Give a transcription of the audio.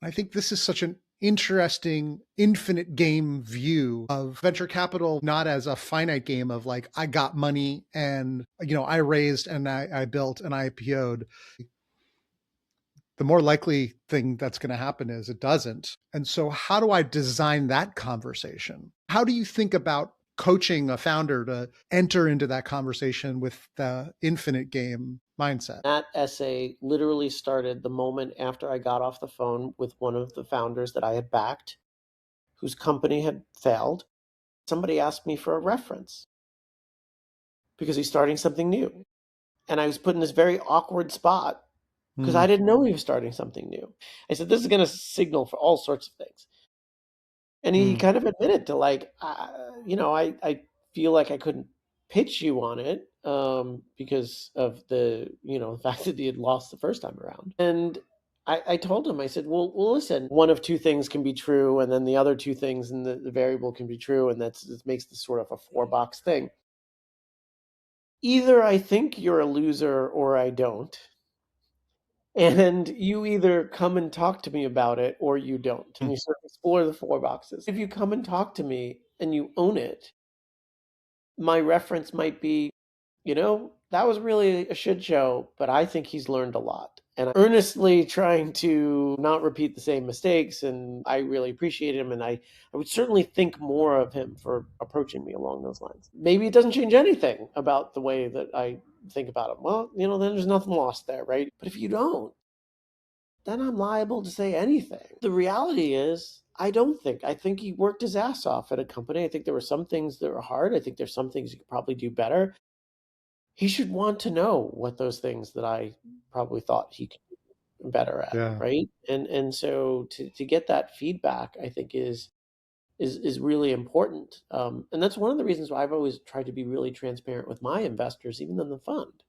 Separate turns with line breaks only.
I think this is such an interesting infinite game view of venture capital, not as a finite game of like, I got money and, I raised and I built and I IPO'd. The more likely thing that's going to happen is it doesn't. And so, how do I design that conversation? How do you think about coaching a founder to enter into that conversation with the infinite game mindset?
That essay literally started the moment after I got off the phone with one of the founders that I had backed, whose company had failed. Somebody asked me for a reference because he's starting something new. And I was put in this very awkward spot because I
Mm,
didn't know he was starting something new. I said, this is going to signal for all sorts of things. And he
mm,
kind of admitted to like, I feel like I couldn't pitch you on it because of the fact that he had lost the first time around. And I told him, I said, well, listen, one of two things can be true, and then the other two things and the variable can be true, and it makes this sort of a four-box thing. Either I think you're a loser or I don't. And you either come and talk to me about it or you don't. And
mm.
you sort of explore the four boxes. If you come and talk to me and you own it, my reference might be, that was really a shit show, but I think he's learned a lot. And I'm earnestly trying to not repeat the same mistakes. And I really appreciate him. And I would certainly think more of him for approaching me along those lines. Maybe it doesn't change anything about the way that I think about him. Well, then there's nothing lost there, right? But if you don't, then I'm liable to say anything. The reality is, I don't think. I think he worked his ass off at a company. I think there were some things that were hard. I think there's some things he could probably do better. He should want to know what those things that I probably thought he could do better at,
Yeah.
right? And so to get that feedback, I think is really important. And that's one of the reasons why I've always tried to be really transparent with my investors, even in the fund.